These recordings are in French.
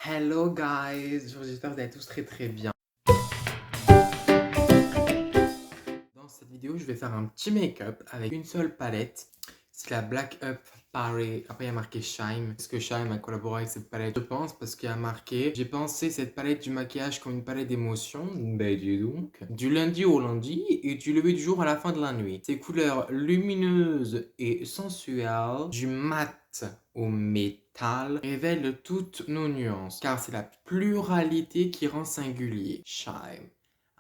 Hello guys, j'espère que vous allez tous très bien. Dans cette vidéo, je vais faire un petit make-up avec une seule palette. C'est la Black Up Paris. Après, il y a marqué Shine. Est-ce que Shine a collaboré avec cette palette? Je pense parce qu'il y a marqué. J'ai pensé cette palette du maquillage comme une palette d'émotions. Ben dis donc. Du lundi au lundi et du lever du jour à la fin de la nuit. Ces couleurs lumineuses et sensuelles, du mat au métal, révèlent toutes nos nuances. Car c'est la pluralité qui rend singulier. Shine.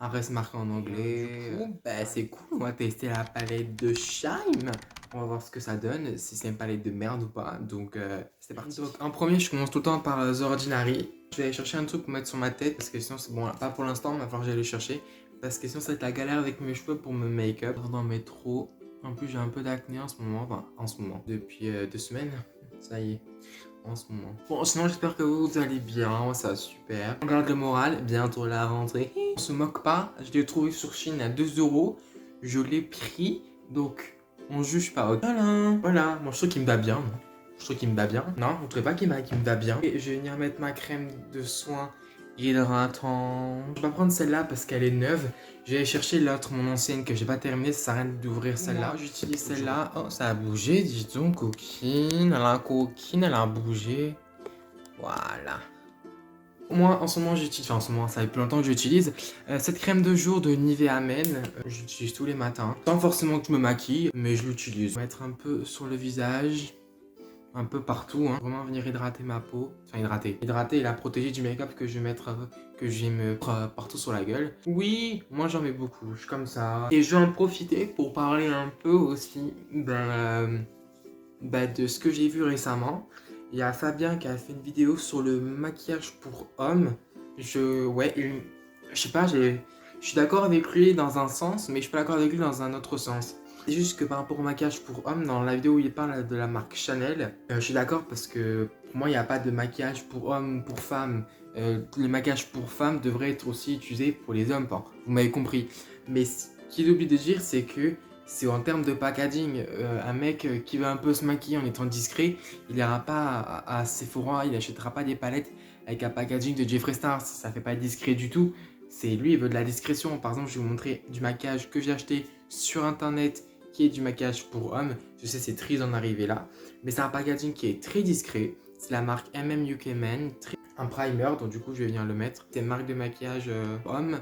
Un reste marqué en anglais. Du coup, bah, c'est cool. On va tester la palette de Shine. On va voir ce que ça donne, si c'est une palette de merde ou pas. Donc, c'est parti. Donc, en premier, je commence tout le temps par The Ordinary. Je vais aller chercher un truc pour mettre sur ma tête. Parce que sinon, c'est bon, pas pour l'instant, mais il va falloir que j'aille le chercher. Parce que sinon, ça va être la galère avec mes cheveux pour me make-up. D'en mettre trop. En plus, j'ai un peu d'acné en ce moment. Enfin, en ce moment. Depuis 2 semaines. Ça y est. En ce moment. Bon, sinon, j'espère que vous allez bien. Ça va super. On garde le moral. Bientôt la rentrée. On se moque pas. Je l'ai trouvé sur Chine à 2 €. Je l'ai pris. Donc, on juge pas. Ok. Voilà. Bon, je trouve qu'il me va bien. Non, je trouve qu'il me va bien. Non, vous trouvez pas qu'il me va bien? Et je vais venir mettre ma crème de soin hydratant. Je vais pas prendre celle-là parce qu'elle est neuve. Je vais aller chercher l'autre, mon ancienne, que j'ai pas terminée. Ça sert à rien d'ouvrir celle-là. J'utilise celle-là. Oh, ça a bougé, dis donc, coquine. La coquine, elle a bougé. Voilà. Moi, en ce moment, j'utilise, enfin en ce moment, ça fait plus longtemps que j'utilise cette crème de jour de Nivea Men. J'utilise tous les matins. Sans forcément que je me maquille, mais je l'utilise. Mettre un peu sur le visage, un peu partout. Hein. Vraiment venir hydrater ma peau. Enfin, hydrater et la protéger du make-up que je vais mettre, que je vais me partout sur la gueule. Oui, moi j'en mets beaucoup. Je suis comme ça. Et je vais en profiter pour parler un peu aussi de ce que j'ai vu récemment. Il y a Fabien qui a fait une vidéo sur le maquillage pour hommes. Je sais pas, je suis d'accord avec lui dans un sens, mais je suis pas d'accord avec lui dans un autre sens. C'est juste que par rapport au maquillage pour hommes, dans la vidéo où il parle de la marque Chanel, je suis d'accord parce que pour moi, il n'y a pas de maquillage pour hommes, pour femmes. Le maquillage pour femmes devrait être aussi utilisé pour les hommes. Enfin, vous m'avez compris. Mais ce qu'il oublie de dire, c'est que c'est en termes de packaging. Un mec qui veut un peu se maquiller en étant discret, il n'ira pas à Sephora, il n'achètera pas des palettes avec un packaging de Jeffree Star. Ça fait pas discret du tout. C'est lui, il veut de la discrétion. Par exemple, je vais vous montrer du maquillage que j'ai acheté sur internet qui est du maquillage pour hommes. Je sais, c'est triste d'en arriver là. Mais c'est un packaging qui est très discret. C'est la marque UK Men. Un primer, donc du coup, je vais venir le mettre. C'est une marque de maquillage homme.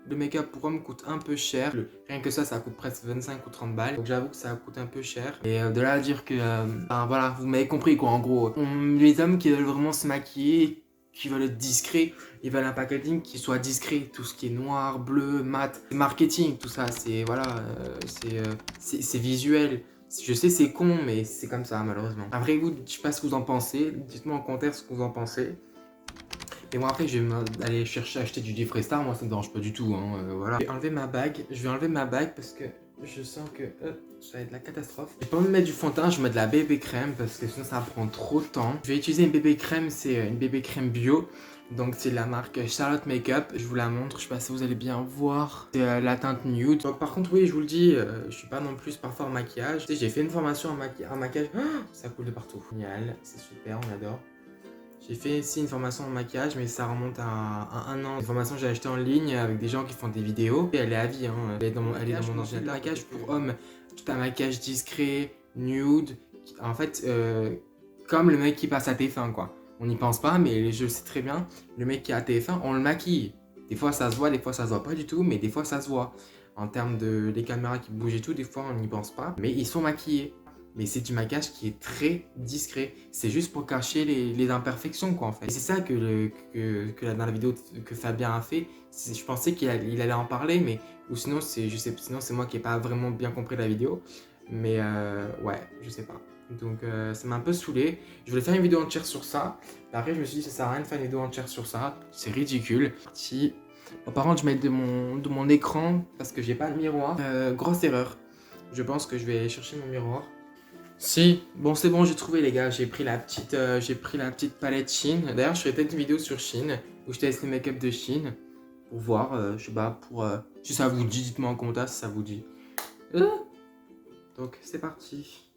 Le make-up pour homme coûte un peu cher. Rien que ça coûte presque 25 ou 30 balles. Donc j'avoue que ça coûte un peu cher. Et de là à dire que... voilà, vous m'avez compris quoi, en gros. Les hommes qui veulent vraiment se maquiller, qui veulent être discrets, ils veulent un packaging qui soit discret. Tout ce qui est noir, bleu, mat, marketing, tout ça, c'est... Voilà, c'est visuel. Je sais c'est con, mais c'est comme ça malheureusement. Après vous, je sais pas ce que vous en pensez. Dites-moi en commentaire ce que vous en pensez. Et moi après je vais aller chercher acheter du Jeffree Star, moi ça me dérange pas du tout, hein, voilà. Je vais enlever ma bague parce que je sens que ça va être la catastrophe. Je vais pas me mettre du fond de teint, je vais mettre de la bébé crème parce que sinon ça prend trop de temps. Je vais utiliser une bébé crème, c'est une bébé crème bio. Donc c'est la marque Charlotte Makeup, je vous la montre, je sais pas si vous allez bien voir. C'est la teinte nude. Donc par contre oui je vous le dis, je suis pas non plus parfait en maquillage. Tu sais, j'ai fait une formation en maquillage, ça coule de partout. Génial, c'est super, on adore. J'ai fait ici une formation en maquillage, mais ça remonte à 1 an. Une formation que j'ai achetée en ligne avec des gens qui font des vidéos. Et elle est à vie, hein. Elle est dans mon ordinateur. Maquillage pour hommes, tout un maquillage discret, nude. En fait, comme le mec qui passe à TF1, quoi. On n'y pense pas, mais je sais très bien, le mec qui est à TF1, on le maquille. Des fois ça se voit, des fois ça se voit pas du tout, mais des fois ça se voit. En termes de les caméras qui bougent et tout, des fois on n'y pense pas, mais ils sont maquillés. Mais c'est du maquillage qui est très discret. C'est juste pour cacher les imperfections, quoi, en fait. Et c'est ça dans la vidéo que Fabien a fait. Je pensais qu'il allait en parler, mais... Ou sinon, sinon c'est moi qui n'ai pas vraiment bien compris la vidéo. Mais ouais, je sais pas. Donc ça m'a un peu saoulé. Je voulais faire une vidéo entière sur ça. Après, je me suis dit, ça sert à rien de faire une vidéo entière sur ça. C'est ridicule. Si... Bon, par contre, je vais mettre de mon écran parce que j'ai pas de miroir. Grosse erreur. Je pense que je vais chercher mon miroir. Si, bon c'est bon, j'ai trouvé les gars, j'ai pris la petite palette Shein. D'ailleurs je ferai peut-être une vidéo sur Shein où je teste les make-up de Shein pour voir, je sais pas, si ça vous dit, dites-moi en commentaire si ça vous dit. Donc c'est parti.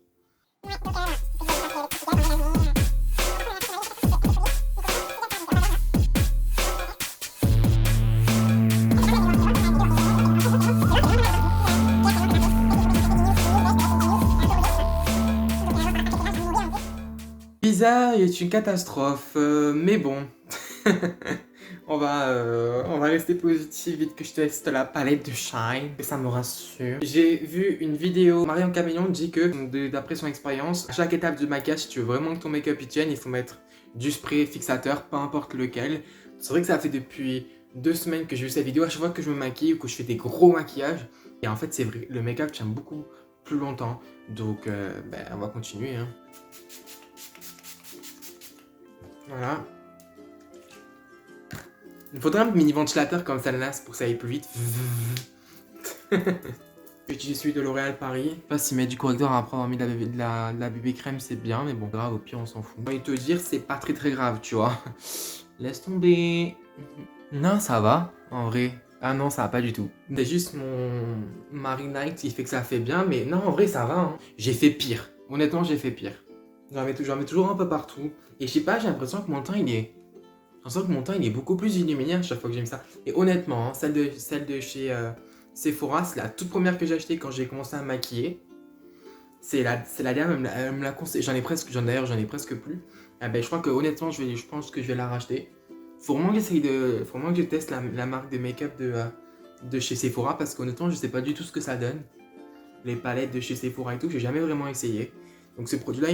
Lisa est une catastrophe, mais bon. On va rester positif vite que je teste la palette de Shine, et ça me rassure. J'ai vu une vidéo, Marion Camillon dit que, d'après son expérience, à chaque étape du maquillage, si tu veux vraiment que ton make-up y tienne, il faut mettre du spray fixateur, peu importe lequel. C'est vrai que ça fait depuis 2 semaines que j'ai vu cette vidéo, à chaque fois que je me maquille ou que je fais des gros maquillages. Et en fait, c'est vrai, le make-up tient beaucoup plus longtemps. Donc, on va continuer, hein. Voilà. Il faudrait un mini ventilateur comme celle-là pour que ça aille plus vite. J'utilise celui de L'Oréal Paris. Je sais pas s'il met du correcteur après avoir mis de la BB crème, c'est bien, mais bon, grave, au pire, on s'en fout. Je vais te dire, c'est pas très grave, tu vois. Laisse tomber. Non, ça va, en vrai. Ah non, ça va pas du tout. C'est juste mon Marinite qui fait que ça fait bien, mais non, en vrai, ça va, hein. J'ai fait pire. Honnêtement, j'ai fait pire. J'en mets toujours un peu partout. Et je sais pas, j'ai l'impression que mon teint, il est... Je sens que mon teint, il est beaucoup plus illuminé à chaque fois que j'aime ça. Et honnêtement, hein, celle de chez Sephora, c'est la toute première que j'ai achetée quand j'ai commencé à me maquiller. C'est la dernière, elle me l'a conseillé. D'ailleurs, j'en ai presque plus. Ah ben, je crois que honnêtement, je pense que je vais la racheter. Faut vraiment que je teste la marque de make-up de chez Sephora parce qu'honnêtement, je sais pas du tout ce que ça donne. Les palettes de chez Sephora et tout, j'ai jamais vraiment essayé. Donc ce produit-là,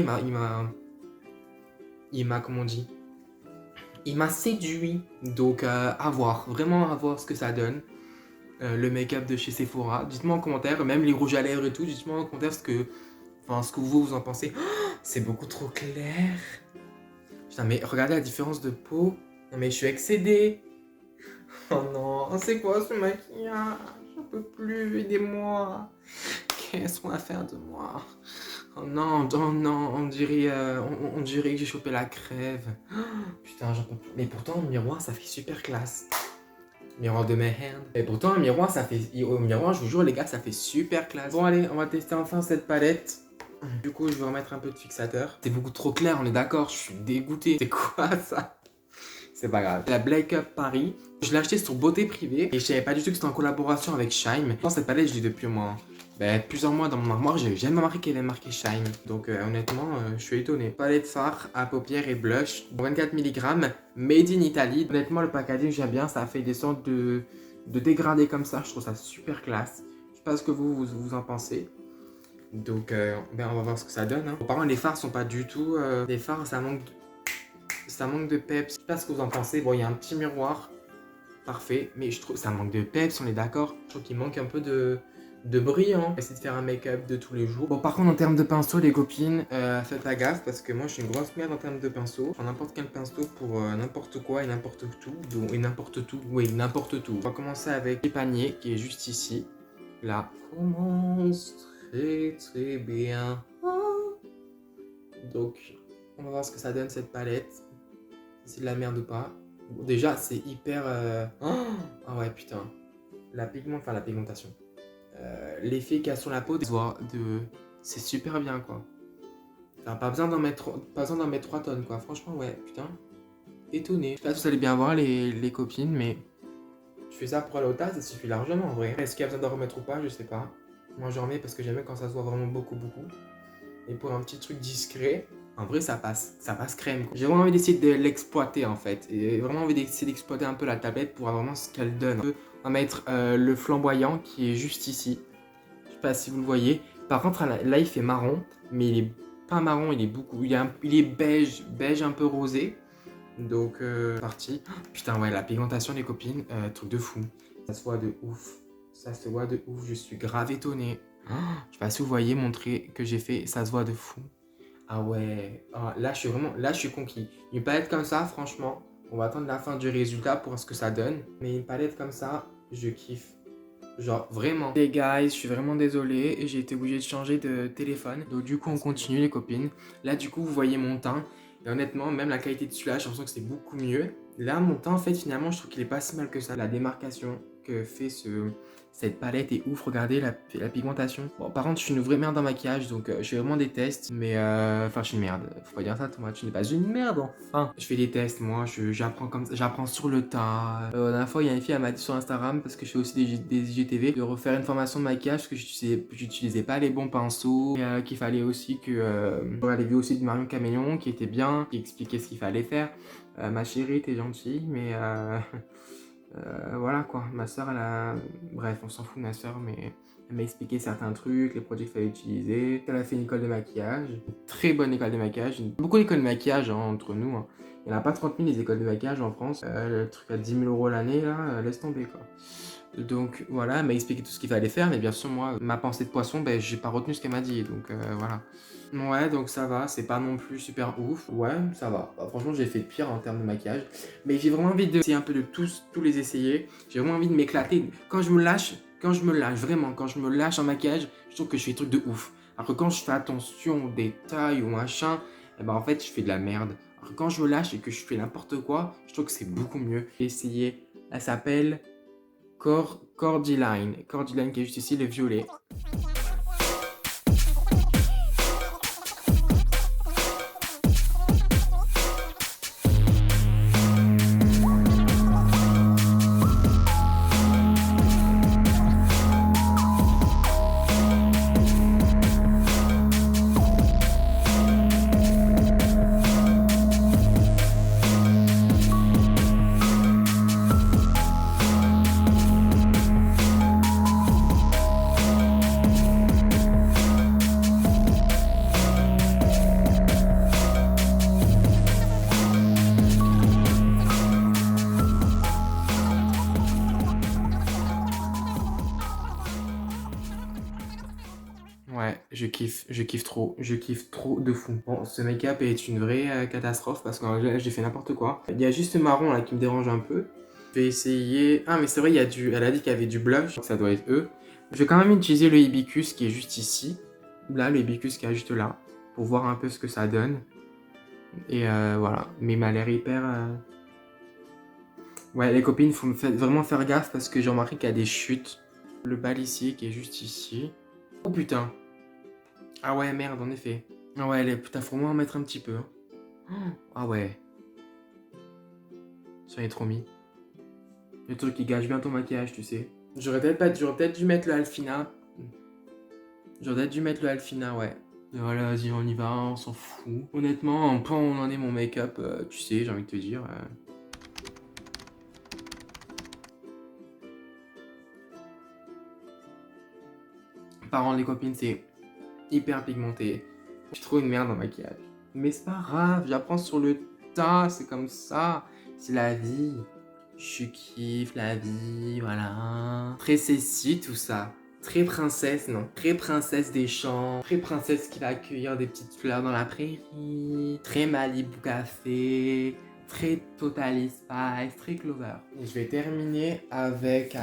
comment on dit? Il m'a séduit. Donc à voir, vraiment à voir ce que ça donne. Le make-up de chez Sephora. Dites-moi en commentaire, même les rouges à lèvres et tout, dites-moi en commentaire ce que vous en pensez. Oh, c'est beaucoup trop clair. Putain, mais regardez la différence de peau. Non mais je suis excédé. Oh non, c'est quoi ce maquillage? J'en peux plus, aidez-moi. Qu'est-ce qu'on va faire de moi? Oh non, on dirait que j'ai chopé la crève. Oh, putain, j'en peux plus. Mais pourtant, le miroir, ça fait super classe. Miroir de mes hands. Et pourtant, au miroir, je vous jure, les gars, ça fait super classe. Bon, allez, on va tester enfin cette palette. Du coup, je vais remettre un peu de fixateur. C'est beaucoup trop clair, on est d'accord, je suis dégoûté. C'est quoi ça? C'est pas grave. La Black Up Paris. Je l'ai acheté sur Beauté Privée et je savais pas du tout que c'était en collaboration avec Shine. Dans cette palette, je l'ai depuis au moins plusieurs mois dans mon armoire. J'ai jamais remarqué qu'elle avait marqué Shine. Donc honnêtement, je suis étonné. Palette fard à paupières et blush. 24 mg. Made in Italy. Honnêtement, le packaging, j'aime bien. Ça fait des sortes de dégradés comme ça. Je trouve ça super classe. Je sais pas ce que vous en pensez. Donc on va voir ce que ça donne, hein. Par contre, les fards sont pas du tout... les fards, ça manque de peps. Je sais pas ce que vous en pensez. Bon, il y a un petit miroir. Parfait. Mais je trouve ça manque de peps, on est d'accord. Je trouve qu'il manque un peu de brillant. On va essayer de faire un make-up de tous les jours. Bon, par contre, en termes de pinceau, les copines, faites la gaffe parce que moi, je suis une grosse merde en termes de pinceau. Prends n'importe quel pinceau pour n'importe quoi et n'importe tout. Et n'importe tout. Oui, n'importe tout. On va commencer avec les paniers qui est juste ici. Là. Commence très bien. Donc, on va voir ce que ça donne cette palette. Si c'est de la merde ou pas. Bon, déjà, c'est hyper... Ah ouais, putain. La pigmentation. L'effet qu'il y a sur la peau, c'est super bien, quoi. Enfin, pas besoin d'en mettre 3 tonnes, quoi. Franchement, ouais, putain. Étonné. Je sais pas si vous allez bien voir, les copines, mais... Je fais ça pour aller au tas, ça suffit largement, en vrai. Est-ce qu'il y a besoin d'en remettre ou pas? Je sais pas. Moi, j'en remets parce que j'aime quand ça se voit vraiment beaucoup. Et pour un petit truc discret... En vrai, ça passe crème. J'ai vraiment envie d'essayer de l'exploiter en fait. Et vraiment envie d'essayer d'exploiter un peu la tablette pour voir vraiment ce qu'elle donne. On va mettre le flamboyant qui est juste ici. Je sais pas si vous le voyez. Par contre, là, il fait marron. Mais il est pas marron, il est beige un peu rosé. Donc, parti. Oh, putain, ouais, la pigmentation, les copines, truc de fou. Ça se voit de ouf. Je suis grave étonné. Oh, je sais pas si vous voyez mon trait que j'ai fait. Ça se voit de fou. Ah ouais, là je suis conquis. Une palette comme ça, franchement, on va attendre la fin du résultat pour voir ce que ça donne. Mais une palette comme ça, je kiffe. Genre vraiment. Les guys, je suis vraiment désolé, j'ai été obligé de changer de téléphone. Donc du coup on continue les copines. Là du coup vous voyez mon teint. Et honnêtement, même la qualité de celui-là, j'ai l'impression que c'est beaucoup mieux. Là mon teint en fait finalement je trouve qu'il est pas si mal que ça. La démarcation que fait cette palette est ouf, regardez la pigmentation. Bon, par contre, je suis une vraie merde en maquillage, donc je fais vraiment des tests, mais enfin, je suis une merde. Faut pas dire ça, Thomas, tu n'es pas une merde, enfin. Je fais des tests, moi, j'apprends comme ça, j'apprends sur le tas. La dernière fois, il y a une fille, elle m'a dit sur Instagram, parce que je fais aussi des IGTV, de refaire une formation de maquillage, parce que j'utilisais pas les bons pinceaux, et qu'il fallait aussi que... on avait vu aussi de Marion Caméléon, qui était bien, qui expliquait ce qu'il fallait faire. Ma chérie, t'es gentille, mais... voilà quoi, ma soeur elle a... Bref, on s'en fout de ma soeur, mais elle m'a expliqué certains trucs, les produits qu'il fallait utiliser. Elle a fait une école de maquillage, une très bonne école de maquillage. Beaucoup d'écoles de maquillage hein, entre nous. Hein. Il n'y en a pas 30 000 les écoles de maquillage en France. Le truc à 10 000 € l'année, là, laisse tomber quoi. Donc voilà, elle m'a expliqué tout ce qu'il fallait faire, mais bien sûr, moi, ma pensée de poisson, ben, j'ai pas retenu ce qu'elle m'a dit, donc voilà. Ouais, donc ça va, c'est pas non plus super ouf. Ouais, ça va. Bah, franchement, j'ai fait pire en termes de maquillage, mais j'ai vraiment envie d'essayer un peu de tous les essayer. J'ai vraiment envie de m'éclater. Quand je me lâche, vraiment, quand je me lâche en maquillage, je trouve que je fais des trucs de ouf. Alors que quand je fais attention aux détails ou machin, eh ben en fait, je fais de la merde. Alors que quand je me lâche et que je fais n'importe quoi, je trouve que c'est beaucoup mieux. Essayer. Elle s'appelle Cordyline. Cordyline qui est juste ici, le violet. Ouais, je kiffe trop de fou. Bon, ce make-up est une vraie catastrophe parce que j'ai fait n'importe quoi. Il y a juste ce marron là qui me dérange un peu. Je vais essayer... Ah mais c'est vrai, elle a dit qu'il y avait du blush, donc ça doit être eux. Je vais quand même utiliser le Hibiscus qui est juste ici. Là, le Hibiscus qui est juste là. Pour voir un peu ce que ça donne. Et voilà, mais il m'a l'air hyper... Ouais, les copines, faut vraiment faire gaffe parce que j'ai remarqué qu'il y a des chutes. Le bal ici qui est juste ici. Oh putain. Ah ouais, merde, en effet. Ah ouais, putain, faut au moins en mettre un petit peu. Hein. Ah ouais. Ça y est trop mis. Le truc qui gâche bien ton maquillage, tu sais. J'aurais peut-être dû mettre le Alfina. J'aurais peut-être dû mettre le Alfina, ouais. Et voilà, vas-y, on y va, on s'en fout. Honnêtement, en point où on en est mon make-up, tu sais, j'ai envie de te dire. Par contre, les copines, c'est hyper pigmenté. Je suis trop une merde en maquillage. Mais c'est pas grave, j'apprends sur le tas, c'est comme ça. C'est la vie. Je kiffe la vie, voilà. Très sexy tout ça. Très princesse, non. Très princesse des champs. Très princesse qui va accueillir des petites fleurs dans la prairie. Très Malibu Café. Très Totally Spice. Très Clover. Et je vais terminer avec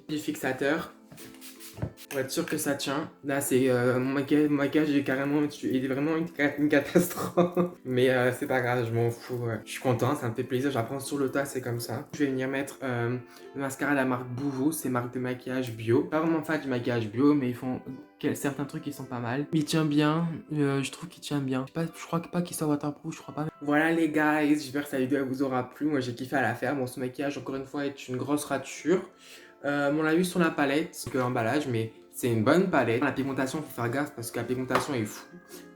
du fixateur. Pour être sûr que ça tient. Là, c'est mon maquillage est carrément, il est vraiment une catastrophe. Mais c'est pas grave, je m'en fous. Ouais. Je suis content, ça me fait plaisir. J'apprends sur le tas, c'est comme ça. Je vais venir mettre le mascara de la marque Bouveau. C'est marque de maquillage bio. Pas vraiment fan du maquillage bio, mais ils font certains trucs qui sont pas mal. Il tient bien. Je trouve qu'il tient bien. Je crois pas qu'il soit waterproof, je crois pas. Voilà les guys, j'espère que cette vidéo vous aura plu. Moi, j'ai kiffé à la faire. Bon, ce maquillage, encore une fois, est une grosse rature. On l'a vu sur la palette, que l'emballage, mais c'est une bonne palette. La pigmentation, faut faire gaffe parce que la pigmentation est fou.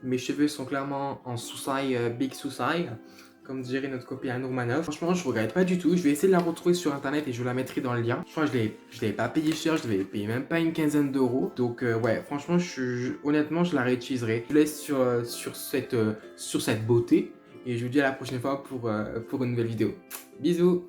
Mes cheveux sont clairement en sous-saille, big sous-saille, comme dirait notre copine Anourmanov. Franchement, je regrette pas du tout. Je vais essayer de la retrouver sur internet et je vous la mettrai dans le lien. Je crois que je l'avais pas payé cher, je l'avais payé même pas une quinzaine d'euros. Donc ouais, franchement, honnêtement, je la réutiliserai. Je vous laisse sur cette beauté et je vous dis à la prochaine fois pour une nouvelle vidéo. Bisous!